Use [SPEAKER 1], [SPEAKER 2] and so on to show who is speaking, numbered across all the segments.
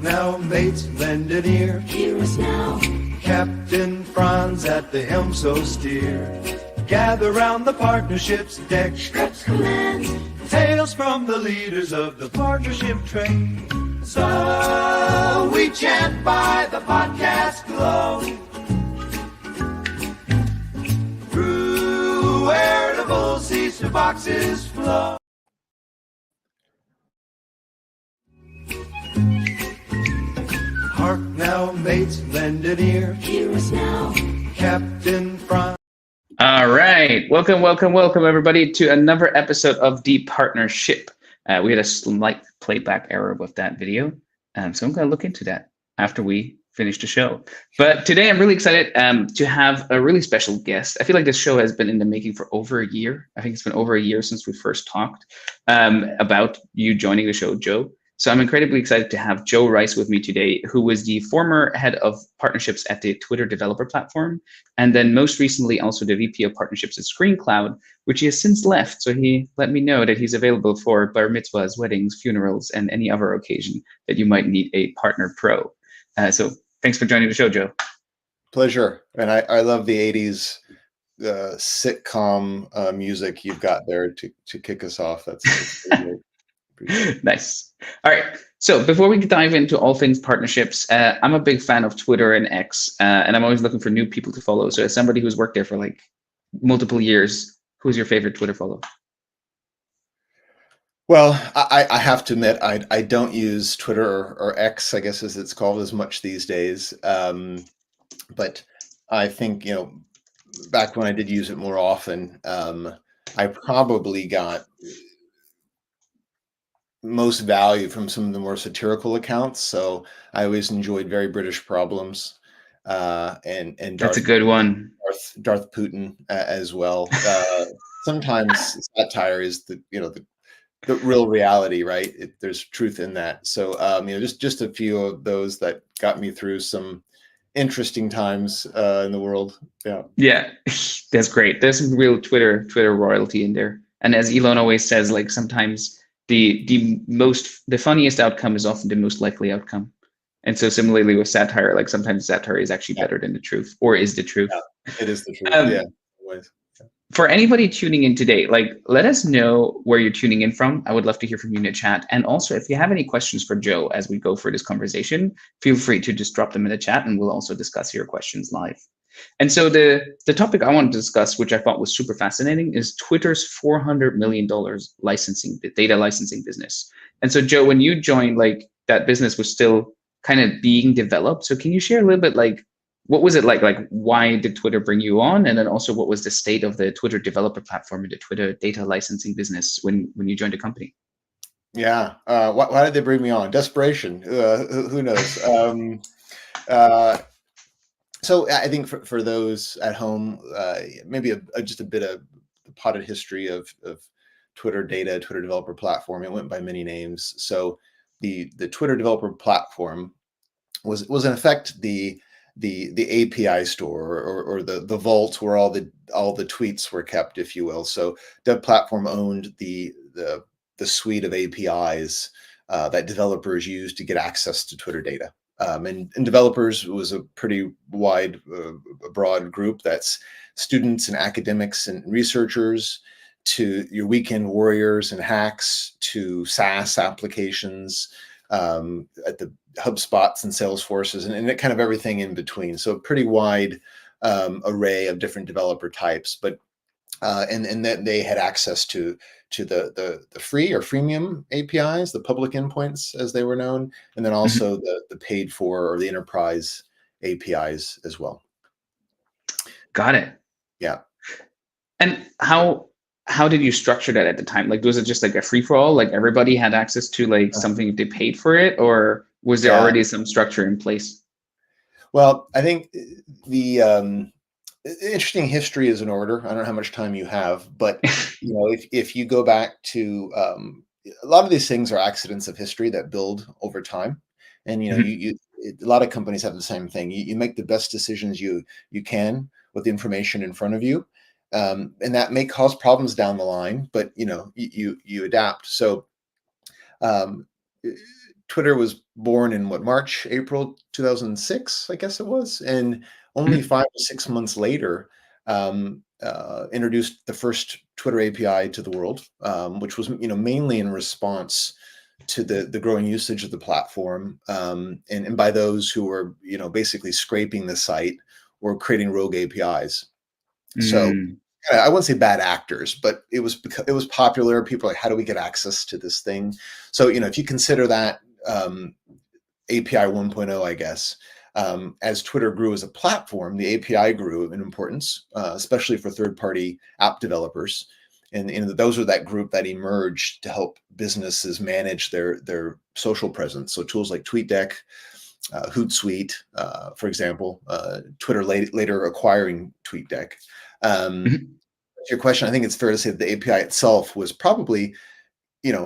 [SPEAKER 1] Now, mates, lend an ear.
[SPEAKER 2] Hear us now.
[SPEAKER 1] Captain Franz at the helm, so steer. Gather round the partnership's deck.
[SPEAKER 2] Scripts command.
[SPEAKER 1] Tales from the leaders of the partnership train. So we chant by the podcast glow. Through wearable seats to boxes flow. Hark now, mates, lend an ear.
[SPEAKER 2] Hear us now.
[SPEAKER 1] Captain Franz.
[SPEAKER 3] All right. Welcome, everybody, to another episode of The Partnership. We had a slight playback error with that video, so I'm going to look into that after we finish the show. But today I'm really excited to have a really special guest. I feel like this show has been in the making for over a year. I think it's been over a year since we first talked about you joining the show, Joe. So I'm incredibly excited to have Joe Rice with me today, who was the former head of partnerships at the Twitter developer platform, and then most recently also the VP of partnerships at ScreenCloud, which he has since left. So he let me know that he's available for bar mitzvahs, weddings, funerals, and any other occasion that you might need a partner pro. So thanks for joining the show, Joe.
[SPEAKER 4] Pleasure. And I love the 80s sitcom music you've got there to kick us off. That's great.
[SPEAKER 3] Nice. All right. So before we dive into all things partnerships, I'm a big fan of Twitter and X, and I'm always looking for new people to follow. So as somebody who's worked there for like multiple years, who's your favorite Twitter follow?
[SPEAKER 4] Well, I have to admit, I don't use Twitter or X, I guess as it's called, as much these days. But I think, back when I did use it more often, I probably got most value from some of the more satirical accounts. So I always enjoyed Very British Problems and
[SPEAKER 3] That's a good one.
[SPEAKER 4] Darth Putin as well. Sometimes satire is the real reality, right? There's truth in that. So just a few of those that got me through some interesting times in the world.
[SPEAKER 3] Yeah, that's great. There's some real Twitter royalty in there. And as Elon always says, like sometimes the funniest outcome is often the most likely outcome. And so similarly with satire, like sometimes satire is actually better than the truth, or is the truth.
[SPEAKER 4] Yeah, it is the truth. Yeah. Always.
[SPEAKER 3] For anybody tuning in today, like let us know where you're tuning in from. I would love to hear from you in the chat. And also if you have any questions for Joe as we go through this conversation, feel free to just drop them in the chat and we'll also discuss your questions live. And so the topic I want to discuss, which I thought was super fascinating, is Twitter's $400 million data licensing business. And so Joe, when you joined, like that business was still kind of being developed. So can you share a little bit, like, what was it like? Like, why did Twitter bring you on? And then also what was the state of the Twitter developer platform and the Twitter data licensing business when you joined the company?
[SPEAKER 4] Yeah. Why did they bring me on? Desperation. Who knows? So I think for those at home, maybe just a bit of the potted history of Twitter data, Twitter developer platform. It went by many names. So the Twitter developer platform was in effect the API store or the vault where all the tweets were kept, if you will. So Dev Platform owned the suite of APIs that developers use to get access to Twitter data. And developers was a pretty wide, broad group. That's students and academics and researchers, to your weekend warriors and hacks, to SaaS applications, at the HubSpots and Salesforces, and kind of everything in between. So a pretty wide array of different developer types, but and that they had access to the free or freemium APIs, the public endpoints as they were known, and then also the paid for or the enterprise APIs as well.
[SPEAKER 3] Got it.
[SPEAKER 4] Yeah.
[SPEAKER 3] And how did you structure that at the time? Like, was it just like a free for all? Like everybody had access to like something if they paid for it, or was there already some structure in place?
[SPEAKER 4] Well, I think the interesting history is in order. I don't know how much time you have, but if you go back to a lot of these things are accidents of history that build over time, and a lot of companies have the same thing. You make the best decisions you can with the information in front of you, and that may cause problems down the line, but you adapt. So Twitter was born in what, March, April 2006, I guess it was, and only 5 to 6 months later, introduced the first Twitter API to the world, which was mainly in response to the growing usage of the platform, and by those who were basically scraping the site or creating rogue APIs. So I wouldn't say bad actors, but it was popular. People are like, how do we get access to this thing? So if you consider that API 1.0, I guess, as Twitter grew as a platform, the API grew in importance, especially for third-party app developers. And those are that group that emerged to help businesses manage their social presence. So tools like TweetDeck, Hootsuite, for example, Twitter later acquiring TweetDeck. Your question, I think it's fair to say that the API itself was probably,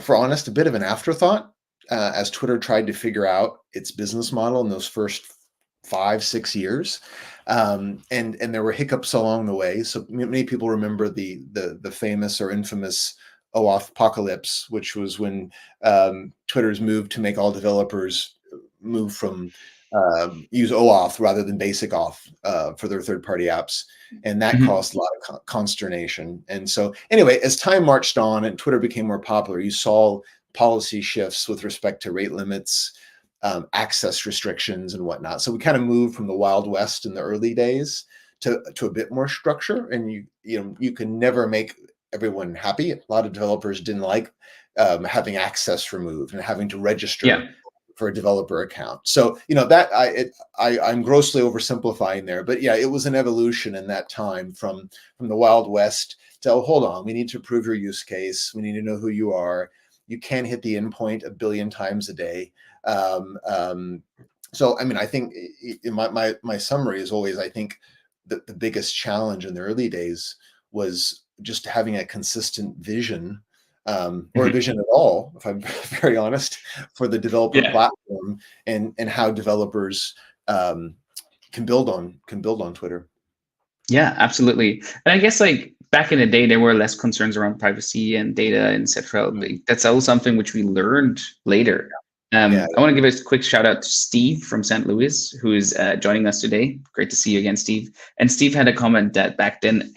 [SPEAKER 4] for honest, a bit of an afterthought as Twitter tried to figure out its business model in those first 5-6 years. And there were hiccups along the way. So many people remember the famous or infamous OAuth apocalypse, which was when Twitter's move to make all developers move from use OAuth rather than basic auth for their third-party apps. And that caused a lot of consternation. And so anyway, as time marched on and Twitter became more popular, you saw policy shifts with respect to rate limits, access restrictions and whatnot. So we kind of moved from the Wild West in the early days to a bit more structure. And you can never make everyone happy. A lot of developers didn't like having access removed and having to register for a developer account. So that I'm grossly oversimplifying there, but yeah, it was an evolution in that time from the Wild West to, oh, hold on, we need to prove your use case. We need to know who you are. You can't hit the endpoint 1 billion times a day. So I mean, I think my summary is always, I think that the biggest challenge in the early days was just having a consistent vision, or a vision at all, if I'm very honest, for the developer platform and how developers can build on Twitter.
[SPEAKER 3] Yeah, absolutely. And I guess like back in the day, there were less concerns around privacy and data, and etc. That's all something which we learned later. I want to give a quick shout out to Steve from St. Louis, who is joining us today. Great to see you again, Steve. And Steve had a comment that back then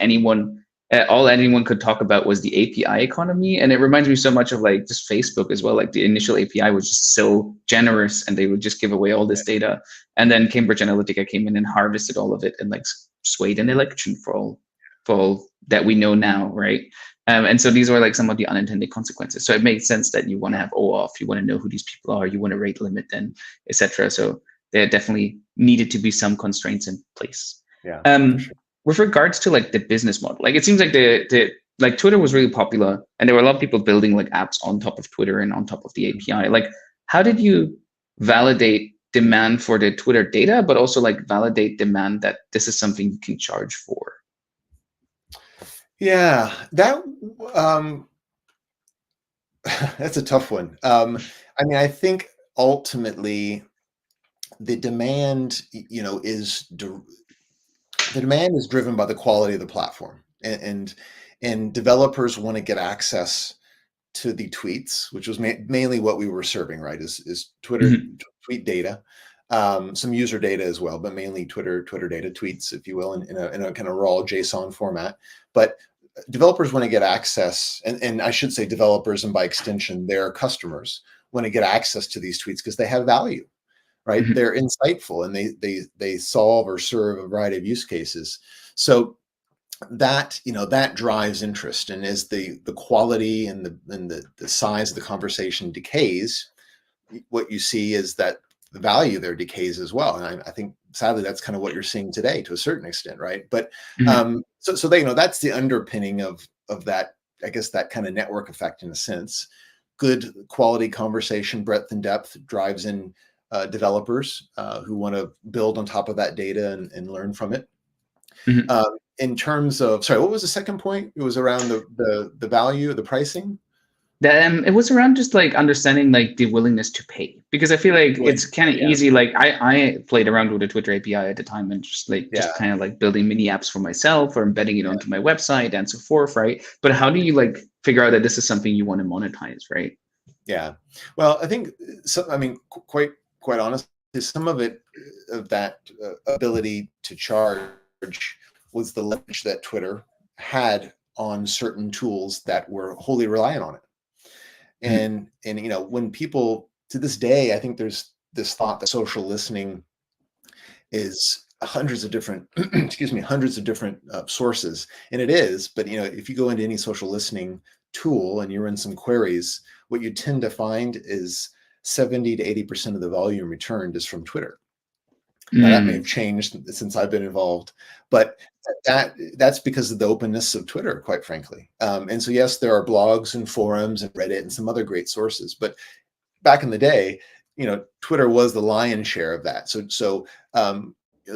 [SPEAKER 3] all anyone could talk about was the API economy. And it reminds me so much of like just Facebook as well. Like the initial API was just so generous and they would just give away all this data. And then Cambridge Analytica came in and harvested all of it and like swayed an election for all that we know now, right? And so these were like some of the unintended consequences. So it makes sense that you want to have OAuth, you want to know who these people are, you want to rate limit them, etc. So there definitely needed to be some constraints in place.
[SPEAKER 4] Yeah. Sure.
[SPEAKER 3] With regards to like the business model, like it seems like like Twitter was really popular and there were a lot of people building like apps on top of Twitter and on top of the API. Like, how did you validate demand for the Twitter data, but also like validate demand that this is something you can charge for?
[SPEAKER 4] Yeah, that's a tough one. I mean, I think ultimately the demand, the demand is driven by the quality of the platform, and developers want to get access to the tweets, which was mainly what we were serving, right? Is Twitter tweet data, some user data as well, but mainly Twitter data, tweets, if you will, in a kind of raw JSON format. But developers want to get access, and I should say developers, and by extension, their customers want to get access to these tweets because they have value, right? They're insightful and they solve or serve a variety of use cases. So that that drives interest, and as the quality and the size of the conversation decays, what you see is that the value there decays as well. And I think sadly that's kind of what you're seeing today to a certain extent, right? But so they that's the underpinning of that, I guess, that kind of network effect in a sense. Good quality conversation, breadth and depth drives in developers who want to build on top of that data and learn from it. In terms of, sorry, what was the second point? It was around the value, the pricing.
[SPEAKER 3] It was around just like understanding like the willingness to pay, because I feel like it's kind of easy. Like I played around with the Twitter API at the time and just kind of like building mini apps for myself or embedding it onto my website and so forth, right? But how do you like figure out that this is something you want to monetize, right?
[SPEAKER 4] Yeah. Well, I think so. I mean, quite honestly, some of it of that ability to charge was the leverage that Twitter had on certain tools that were wholly reliant on it.
[SPEAKER 3] Mhm.
[SPEAKER 4] And when people to this day, I think there's this thought that social listening is hundreds of different excuse me, hundreds of different sources, and it is. But if you go into any social listening tool and you run some queries, what you tend to find is 70 to 80% of the volume returned is from Twitter. Now that may have
[SPEAKER 3] Mm.
[SPEAKER 4] changed since I've been involved, but that's because of the openness of Twitter, quite frankly. And so yes, there are blogs and forums and Reddit and some other great sources, but back in the day, Twitter was the lion's share of that. So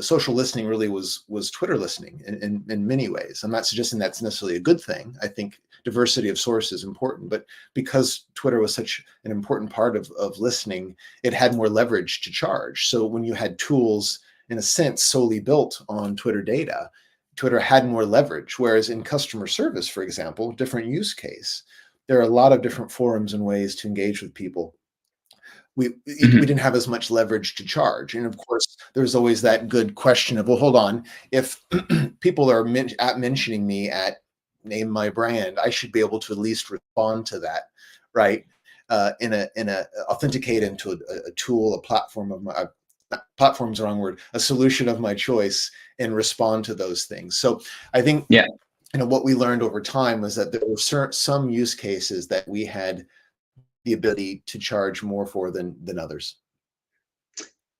[SPEAKER 4] social listening really was Twitter listening in many ways. I'm not suggesting that's necessarily a good thing. I think diversity of source is important, but because Twitter was such an important part of listening, it had more leverage to charge. So when you had tools, in a sense, solely built on Twitter data, Twitter had more leverage. Whereas in customer service, for example, different use case, there are a lot of different forums and ways to engage with people. We
[SPEAKER 3] Mhm.
[SPEAKER 4] didn't have as much leverage to charge. And of course, there's always that good question of, well, hold on, if people are mentioning me at name my brand, I should be able to at least respond to that, right? In a authenticate into a tool, a platform of my platform's the wrong word, a solution of my choice, and respond to those things. So I think
[SPEAKER 3] Yeah.
[SPEAKER 4] what we learned over time was that there were some use cases that we had the ability to charge more for than others.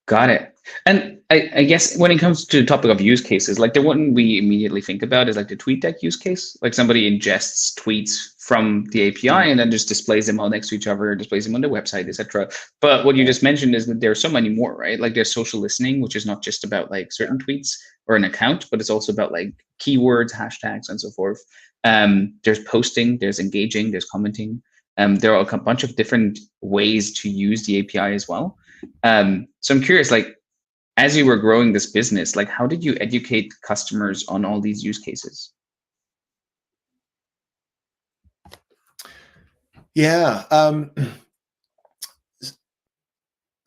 [SPEAKER 3] Got it. And I guess when it comes to the topic of use cases, like the one we immediately think about is like the TweetDeck use case. Like somebody ingests tweets from the API
[SPEAKER 4] Mm,
[SPEAKER 3] and then just displays them all next to each other, displays them on the website, etc. But what you
[SPEAKER 4] yeah.
[SPEAKER 3] just mentioned is that there are so many more, right? Like there's social listening, which is not just about like certain tweets or an account, but it's also about like keywords, hashtags, and so forth. There's posting, there's engaging, there's commenting. There are a bunch of different ways to use the API as well. So I'm curious, like, as you were growing this business, like, how did you educate customers on all these use cases?
[SPEAKER 4] Yeah.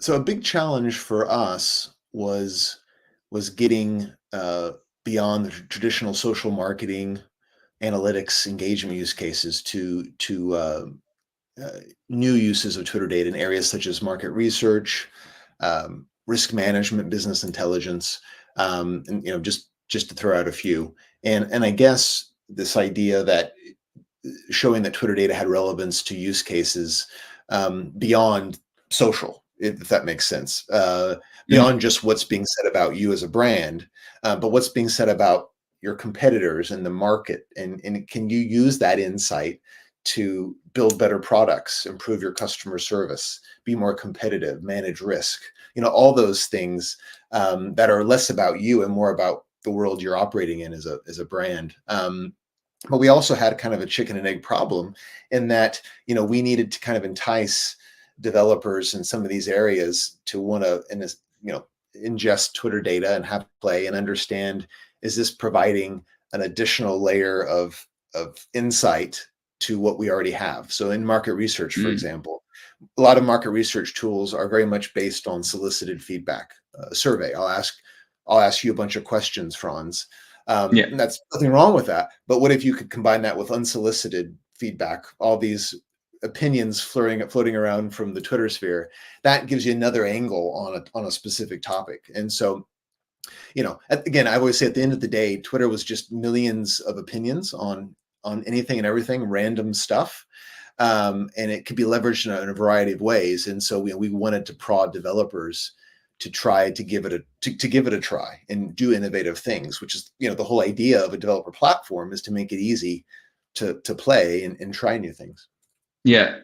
[SPEAKER 4] So a big challenge for us was getting beyond the traditional social marketing, analytics, engagement use cases to uh, new uses of Twitter data in areas such as market research, risk management, business intelligence, and just to throw out a few. And I guess this idea that showing that Twitter data had relevance to use cases beyond social, if that makes sense,
[SPEAKER 3] Mm.
[SPEAKER 4] beyond just what's being said about you as a brand, but what's being said about your competitors in the market, and can you use that insight to build better products, improve your customer service, be more competitive, manage risk, all those things that are less about you and more about the world you're operating in as a brand. But we also had kind of a chicken and egg problem in that we needed to kind of entice developers in some of these areas to want to ingest Twitter data and have play and understand, is this providing an additional layer of insight to what we already have. So in market research, for
[SPEAKER 3] Mm.
[SPEAKER 4] example, a lot of market research tools are very much based on solicited feedback. Survey, I'll ask you a bunch of questions, Franz.
[SPEAKER 3] Yeah.
[SPEAKER 4] And that's nothing wrong with that. But what if you could combine that with unsolicited feedback, all these opinions floating around from the Twitter sphere? That gives you another angle on a specific topic. And so, again, I always say at the end of the day, Twitter was just millions of opinions on anything and everything, random stuff. And it could be leveraged in a variety of ways. And so we wanted to prod developers to try to give it a try and do innovative things, which is the whole idea of a developer platform, is to make it easy to play and try new things.
[SPEAKER 3] Yeah.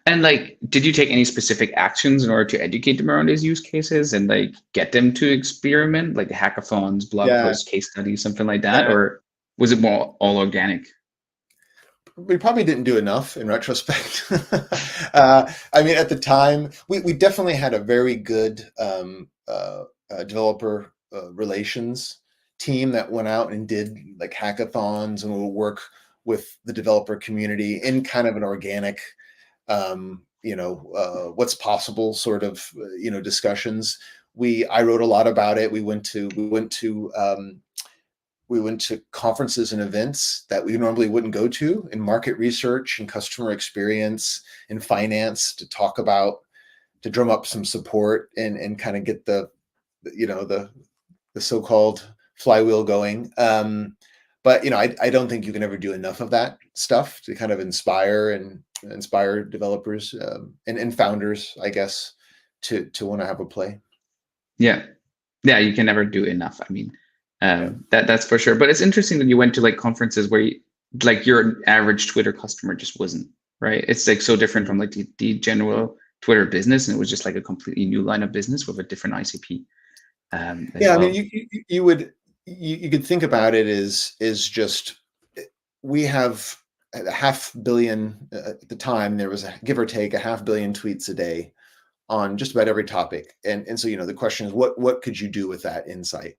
[SPEAKER 3] And like, did you take any specific actions in order to educate them around these use cases and like get them to experiment, like hackathons, blog
[SPEAKER 4] Yeah,
[SPEAKER 3] posts, case studies, something like that?
[SPEAKER 4] yeah.
[SPEAKER 3] Or was it more all organic?
[SPEAKER 4] We probably didn't do enough in retrospect. I mean, at the time, we definitely had a very good developer relations team that went out and did like hackathons and would work with the developer community in kind of an organic what's possible sort of discussions. I wrote a lot about it. We went to conferences and events that we normally wouldn't go to in market research and customer experience and finance to drum up some support and kind of get the so-called flywheel going. But I don't think you can ever do enough of that stuff to kind of inspire developers and founders, I guess, to want to have a play.
[SPEAKER 3] Yeah, you can never do enough. I mean, that's for sure. But it's interesting that you went to like conferences where your average Twitter customer just wasn't, right? It's like so different from like the general Twitter business, and it was just like a completely new line of business with a different ICP.
[SPEAKER 4] I mean, you could think about it as just, we have a 500 million at the time. There was give or take 500 million tweets a day on just about every topic, and so the question is, what could you do with that insight?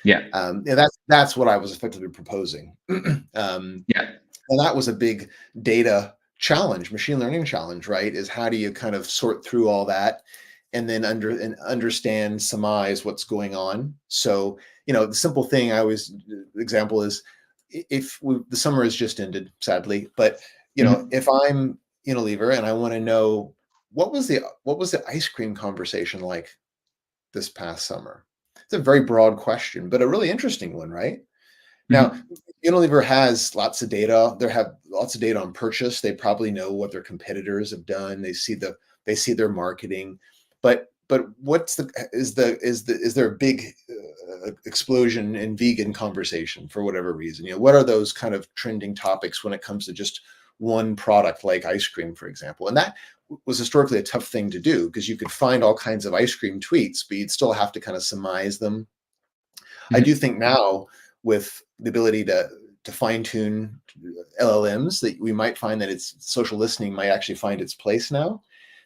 [SPEAKER 3] Yeah,
[SPEAKER 4] that's what I was effectively proposing. And that was a big data challenge, machine learning challenge, right? Is how do you kind of sort through all that and then understand, surmise what's going on? So the simple thing I always example is, the summer has just ended, sadly, but if I'm Unilever and I want to know what was the ice cream conversation like this past summer. It's a very broad question, but a really interesting one, right? Now, Unilever has lots of data. They have lots of data on purchase. They probably know what their competitors have done. They see their marketing, but is there a big explosion in vegan conversation for whatever reason? What are those kind of trending topics when it comes to just one product like ice cream, for example? And that was historically a tough thing to do, because you could find all kinds of ice cream tweets, but you'd still have to kind of surmise them. I do think now, with the ability to fine tune LLMs, that we might find that it's social listening might actually find its place now,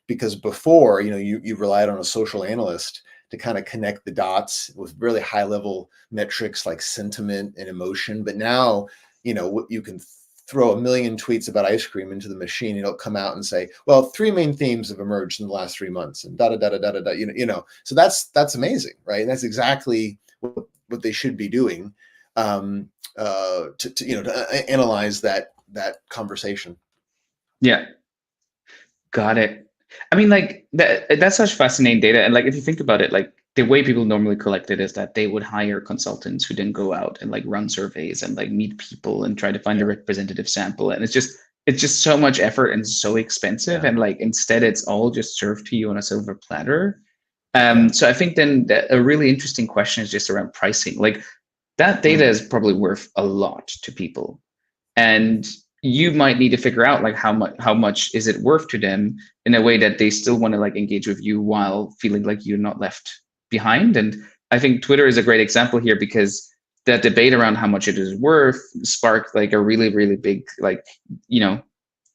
[SPEAKER 4] because before, you relied on a social analyst to kind of connect the dots with really high level metrics like sentiment and emotion. But now, you can throw 1 million tweets about ice cream into the machine, and it'll come out and say, well, 3 main themes have emerged in the last 3 months, and da da da da da da. So that's amazing, right? And that's exactly what they should be doing, to analyze that conversation.
[SPEAKER 3] Yeah, got it. I mean, like that's such fascinating data, and like if you think about it, like the way people normally collect it is that they would hire consultants who then go out and like run surveys and like meet people and try to find a representative sample, and it's just so much effort and so expensive, and like instead it's all just served to you on a silver platter. So I think then a really interesting question is just around pricing. Like that data is probably worth a lot to people, and you might need to figure out like how much is it worth to them in a way that they still want to like engage with you while feeling like you're not left behind. And I think Twitter is a great example here, because that debate around how much it is worth sparked like a really, really big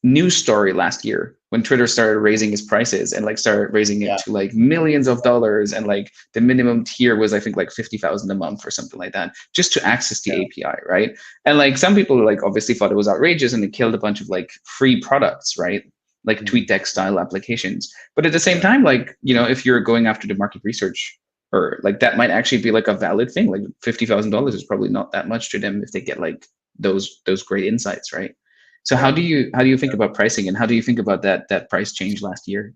[SPEAKER 3] news story last year when Twitter started raising its prices and like started raising it to like millions of dollars, and like the minimum tier was I think like 50,000 a month or something like that, just to access the API, right? And like some people like obviously thought it was outrageous, and it killed a bunch of like free products, right? Like TweetDeck style applications. But at the same time, like if you're going after the market research, or like that might actually be like a valid thing. Like $50,000 is probably not that much to them if they get like those great insights, right? So how do you think about pricing, and how do you think about that price change last year?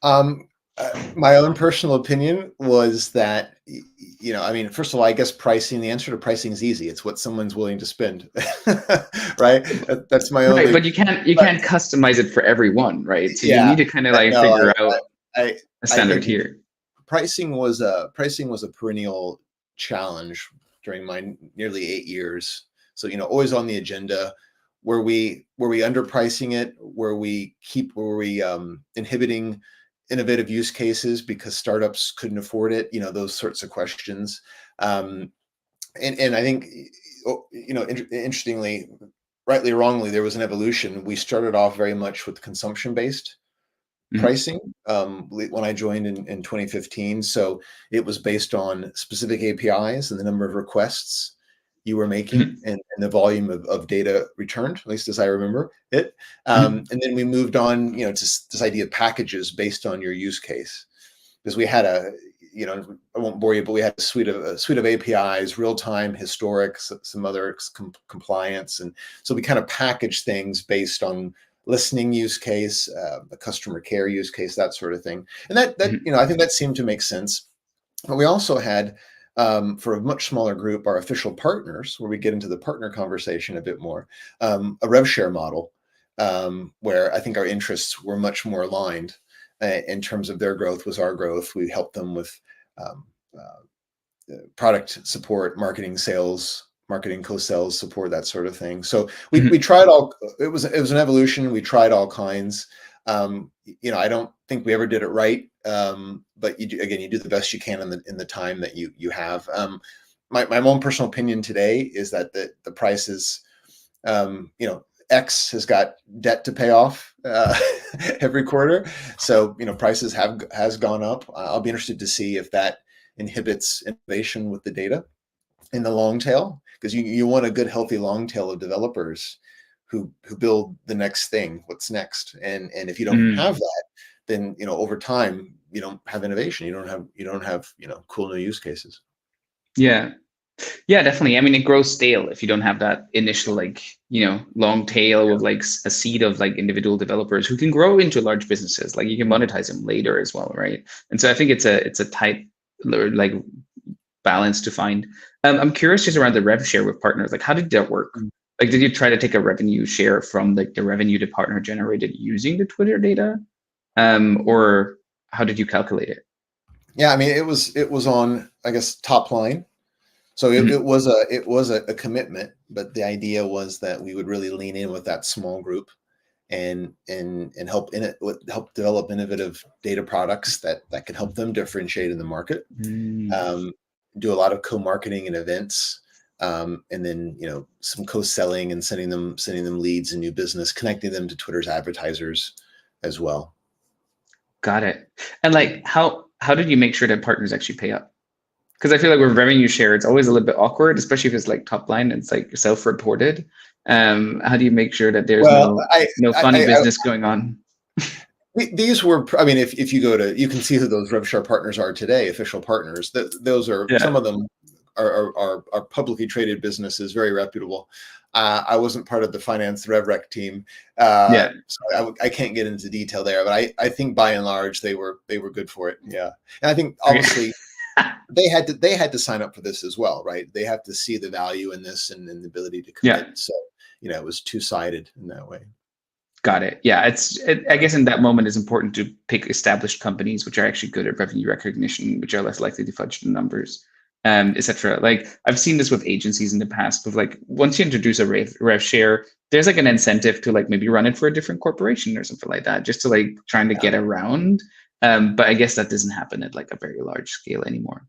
[SPEAKER 4] My own personal opinion was that, I mean, first of all, I guess the answer to pricing is easy. It's what someone's willing to spend, right? That's my own.
[SPEAKER 3] Right, but you can't customize it for everyone, right? So you need to kind of like figure out a standard tier.
[SPEAKER 4] Pricing was a perennial challenge during my nearly 8 years. So, always on the agenda. Were we underpricing it? Were we inhibiting innovative use cases because startups couldn't afford it? Those sorts of questions. And I think, interestingly, rightly or wrongly, there was an evolution. We started off very much with consumption-based pricing when I joined in 2015. So it was based on specific APIs and the number of requests. you were making and the volume of data returned, at least as I remember it. And then we moved on, to this idea of packages based on your use case, because we had I won't bore you, but we had a suite of APIs, real time, historic, some other compliance, and so we kind of packaged things based on listening use case, a customer care use case, that sort of thing, and that I think that seemed to make sense. But we also had, for a much smaller group, our official partners, where we get into the partner conversation a bit more, a rev share model, where I think our interests were much more aligned in terms of their growth was our growth. We helped them with product support, marketing, sales, marketing, co-sales support, that sort of thing. So we tried all. It was an evolution. We tried all kinds. I don't think we ever did it right. But you do the best you can in the time that you have. My own personal opinion today is that the prices, X has got debt to pay off every quarter, so prices has gone up. I'll be interested to see if that inhibits innovation with the data in the long tail, because you want a good, healthy long tail of developers who build the next thing. What's next? And if you don't have that, then over time you don't have innovation. You don't have cool new use cases.
[SPEAKER 3] Yeah, definitely. I mean, it grows stale if you don't have that initial long tail of a seed of individual developers who can grow into large businesses. You can monetize them later as well, right? And so I think it's a tight balance to find. I'm curious just around the rev share with partners. How did that work? Did you try to take a revenue share from the revenue the partner generated using the Twitter data, or how did you calculate it?
[SPEAKER 4] Yeah, I mean, it was on, I guess, top line. So it was a commitment, but the idea was that we would really lean in with that small group and help develop innovative data products that can help them differentiate in the market. Do a lot of co-marketing and events, and then some co-selling and sending them leads and new business, connecting them to Twitter's advertisers as well.
[SPEAKER 3] Got it. And how did you make sure that partners actually pay up? Because I feel like with revenue share, it's always a little bit awkward, especially if it's top line and it's self-reported. How do you make sure that there's no funny business going on?
[SPEAKER 4] These were, I mean, if you go to, you can see who those RevShare partners are today, official partners. Those are, some of them are publicly traded businesses, very reputable. I wasn't part of the finance RevRec team, so I can't get into detail there. But I think by and large they were good for it. Yeah, and I think obviously. They had to sign up for this as well, right? They have to see the value in this and the ability to commit. Yeah. So, it was two-sided in that way.
[SPEAKER 3] Got it. Yeah, I guess in that moment it's important to pick established companies which are actually good at revenue recognition, which are less likely to fudge the numbers, etc. I've seen this with agencies in the past, with once you introduce a rev share, there's an incentive to maybe run it for a different corporation or something like that, just to trying to get around. But I guess that doesn't happen at a very large scale anymore.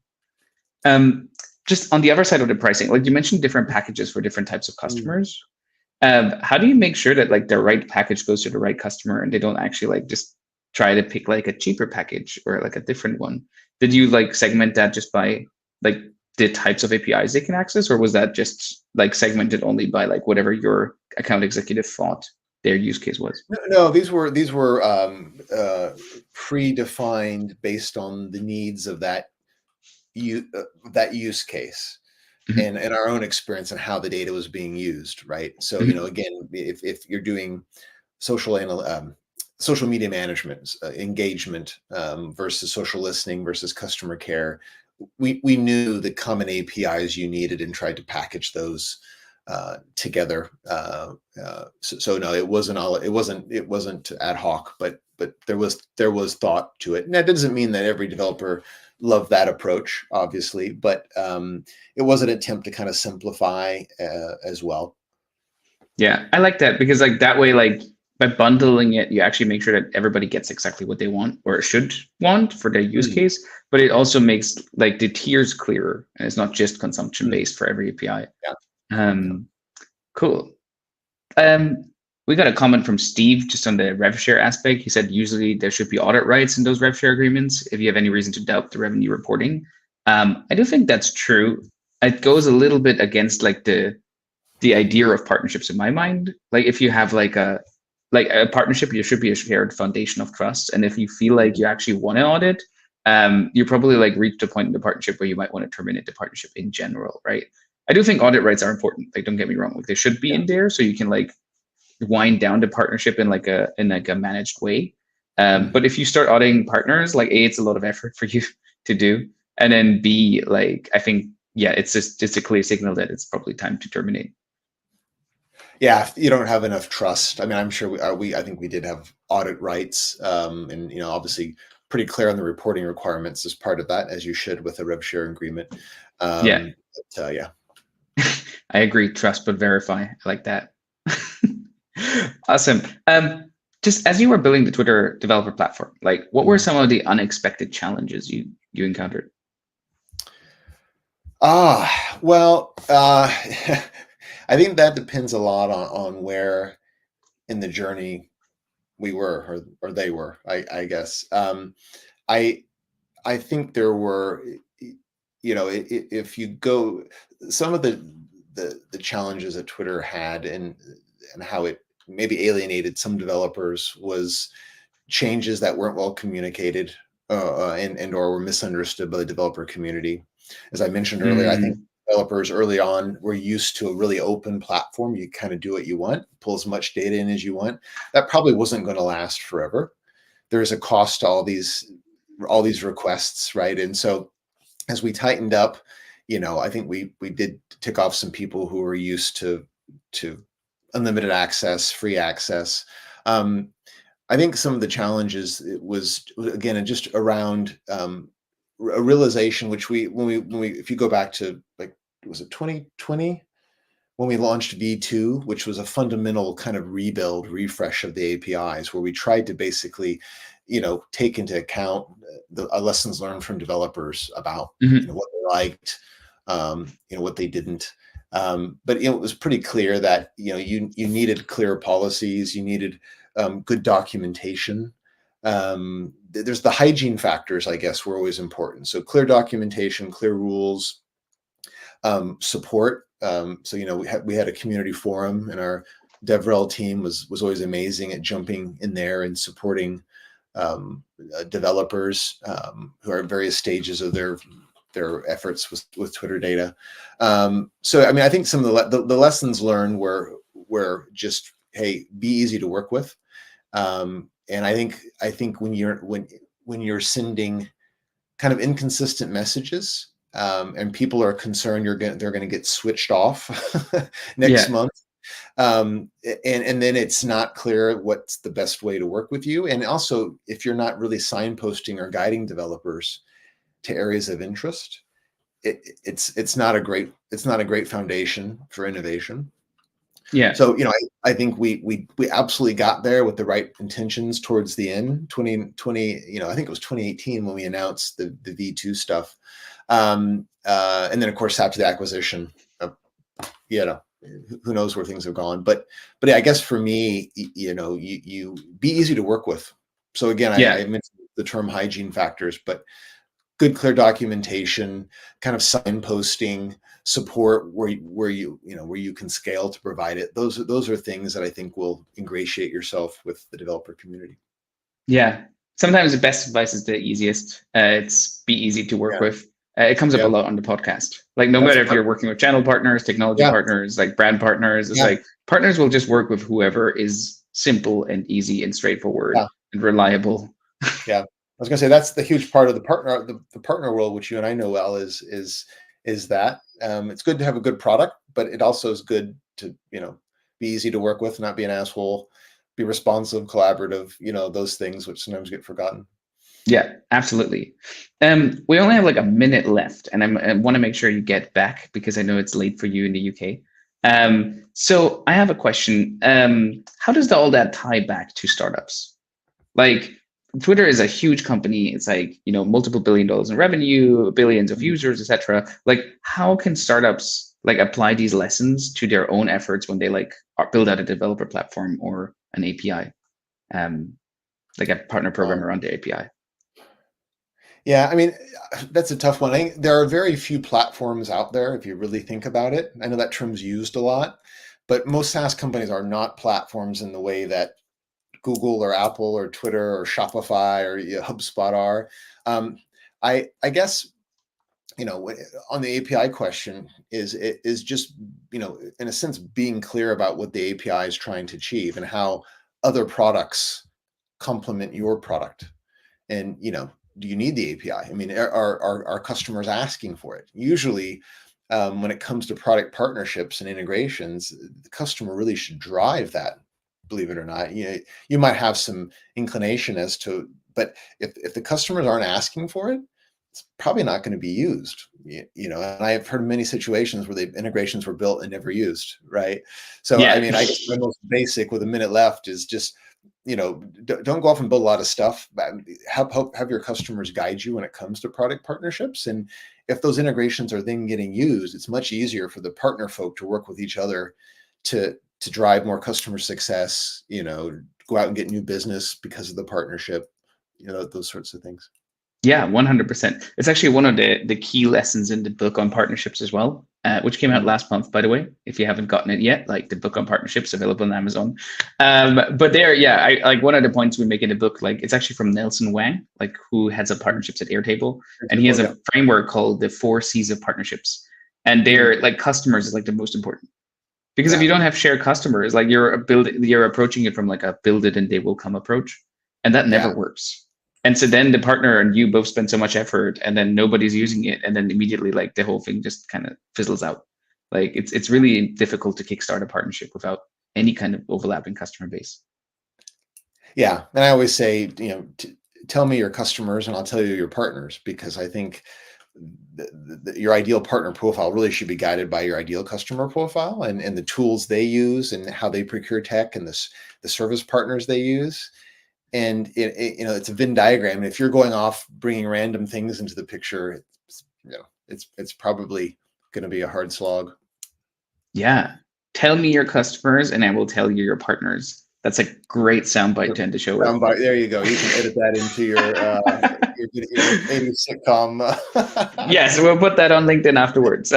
[SPEAKER 3] Just on the other side of the pricing, you mentioned different packages for different types of customers. How do you make sure that the right package goes to the right customer and they don't actually just try to pick a cheaper package or a different one? Did you segment that just by the types of APIs they can access, or was that just segmented only by whatever your account executive thought their use case was?
[SPEAKER 4] No, these were predefined based on the needs of that use case and our own experience and how the data was being used, right? So again, if you're doing social media management, engagement versus social listening versus customer care, we knew the common APIs you needed and tried to package those together. So no, it wasn't ad hoc, but there was thought to it. And that doesn't mean that every developer loved that approach, obviously, but it was an attempt to kind of simplify as well.
[SPEAKER 3] Yeah, I like that, because that way, by bundling it, you actually make sure that everybody gets exactly what they want or should want for their use case, but it also makes the tiers clearer, and it's not just consumption based for every API. Cool. We got a comment from Steve just on the rev share aspect. He said usually there should be audit rights in those rev share agreements if you have any reason to doubt the revenue reporting. I do think that's true. it goes a little bit against like the idea of partnerships in my mind. Like if you have like a partnership, there should be a shared foundation of trust. And if you feel like you actually want to audit, you probably like reached a point in the partnership where you might want to terminate the partnership in general, right? I do think audit rights are important. Like, don't get me wrong, like they should be in there so you can like wind down the partnership in like a managed way. But if you start auditing partners, like A, it's a lot of effort for you to do, and then B, like I think it's a clear signal that it's probably time to terminate.
[SPEAKER 4] Yeah, if you don't have enough trust. I mean, I'm sure I think we did have audit rights, and obviously pretty clear on the reporting requirements as part of that, as you should with a rev share agreement.
[SPEAKER 3] Yeah.
[SPEAKER 4] But, yeah.
[SPEAKER 3] I agree. Trust but verify. I like that. Awesome. Just as you were building the Twitter developer platform, like what were some of the unexpected challenges you encountered?
[SPEAKER 4] Well, I think that depends a lot on where in the journey we were or they were, I guess. I think there were, if you go, some of the challenges that Twitter had and how it maybe alienated some developers was changes that weren't well communicated and or were misunderstood by the developer community. As I mentioned earlier, I think developers early on were used to a really open platform. You kind of do what you want, pull as much data in as you want. That probably wasn't going to last forever. There's a cost to all these requests, right? And so as we tightened up, I think we did tick off some people who were used to unlimited access, free access. I think some of the challenges it was again just around a realization, which if you go back to like, was it 2020 when we launched V2, which was a fundamental kind of refresh of the APIs, where we tried to basically, take into account the lessons learned from developers about what they liked, what they didn't. But it was pretty clear that you needed clear policies, you needed good documentation. There's the hygiene factors, I guess, were always important. So clear documentation, clear rules, support. So we had a community forum, and our DevRel team was always amazing at jumping in there and supporting developers who are at various stages of their efforts with Twitter data. So I mean, I think some of the lessons learned were just, hey, be easy to work with. And I think when you're sending kind of inconsistent messages, and people are concerned they're going to get switched off next month, and then it's not clear what's the best way to work with you. And also, if you're not really signposting or guiding developers to areas of interest, it's not a great foundation for innovation.
[SPEAKER 3] Yeah.
[SPEAKER 4] So I think we absolutely got there with the right intentions towards the end. 2020, I think it was 2018 when we announced the V2 stuff, and then of course after the acquisition, who knows where things have gone. But I guess for me, you be easy to work with. So again, I mentioned the term hygiene factors, but good, clear documentation, kind of signposting, support where you can scale to provide it. Those are things that I think will ingratiate yourself with the developer community.
[SPEAKER 3] Yeah. Sometimes the best advice is the easiest. It's be easy to work with. It comes up a lot on the podcast. Like no matter if you're working with channel partners, technology partners, like brand partners, it's like partners will just work with whoever is simple and easy and straightforward and reliable.
[SPEAKER 4] Yeah. I was going to say that's the huge part of the partner world, which you and I know well, is that it's good to have a good product, but it also is good to be easy to work with, not be an asshole, be responsive, collaborative, those things which sometimes get forgotten.
[SPEAKER 3] Yeah, absolutely. We only have like a minute left, and I want to make sure you get back because I know it's late for you in the UK. So I have a question. How does all that tie back to startups? Like, Twitter is a huge company. It's like, multiple $1 billion in revenue, billions of users, etc. Like, how can startups like apply these lessons to their own efforts when they like build out a developer platform or an API, like a partner program around the API?
[SPEAKER 4] Yeah, I mean, that's a tough one. I think there are very few platforms out there if you really think about it. I know that term's used a lot, but most SaaS companies are not platforms in the way that Google or Apple or Twitter or Shopify or HubSpot are. I guess, on the API question is just, in a sense, being clear about what the API is trying to achieve and how other products complement your product. And, do you need the API? I mean, are customers asking for it? Usually, when it comes to product partnerships and integrations, the customer really should drive that, believe it or not. You might have some inclination as to, but if the customers aren't asking for it, it's probably not going to be used. And I've heard many situations where the integrations were built and never used, right? So,
[SPEAKER 3] Yeah.
[SPEAKER 4] I mean, I guess the most basic with a minute left is just, don't go off and build a lot of stuff. Have your customers guide you when it comes to product partnerships. And if those integrations are then getting used, it's much easier for the partner folk to work with each other to drive more customer success, go out and get new business because of the partnership, those sorts of things.
[SPEAKER 3] Yeah, 100%. It's actually one of the key lessons in the book on partnerships as well, which came out last month, by the way. If you haven't gotten it yet, like the book on partnerships, available on Amazon. But there, yeah, I like one of the points we make in the book, like it's actually from Nelson Wang, like who heads up partnerships at Airtable, and he has a framework called the 4 C's of partnerships, and they're like customers is like the most important. Because if you don't have shared customers, like you're approaching it from like a build it and they will come approach, and that never works. And so then the partner and you both spend so much effort, and then nobody's using it, and then immediately like the whole thing just kind of fizzles out. Like it's really difficult to kickstart a partnership without any kind of overlapping customer base.
[SPEAKER 4] Yeah, and I always say, tell me your customers, and I'll tell you your partners, because I think your ideal partner profile really should be guided by your ideal customer profile and the tools they use and how they procure tech and the service partners they use. And it's a Venn diagram. And if you're going off bringing random things into the picture, it's probably going to be a hard slog.
[SPEAKER 3] Yeah, tell me your customers, and I will tell you your partners. That's a great soundbite to end the show with.
[SPEAKER 4] Soundbite. There you go. You can edit that into your 80s sitcom.
[SPEAKER 3] Yes, we'll put that on LinkedIn afterwards.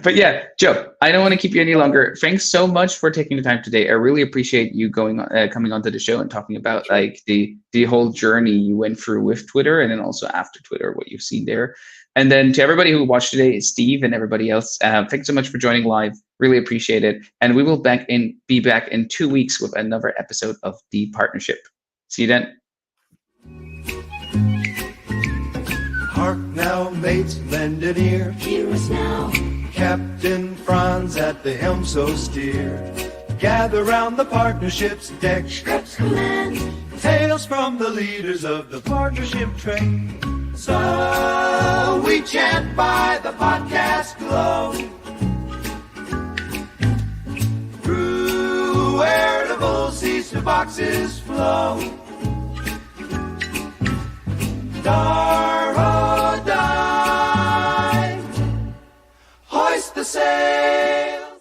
[SPEAKER 3] But yeah, Joe, I don't want to keep you any longer. Thanks so much for taking the time today. I really appreciate you coming onto the show and talking about like the whole journey you went through with Twitter, and then also after Twitter, what you've seen there. And then to everybody who watched today, Steve and everybody else, thanks so much for joining live. Really appreciate it. And we will be back in 2 weeks with another episode of The Partnership. See you then.
[SPEAKER 1] Hark now, mates, lend an ear.
[SPEAKER 2] Hear us now.
[SPEAKER 1] Captain Franz at the helm, so steer. Gather round the partnership's deck.
[SPEAKER 2] Scripts command.
[SPEAKER 1] Tales from the leaders of the partnership train. So we chant by the podcast glow. Through veritable seas to boxes flow. Dar-o-die, hoist the sail.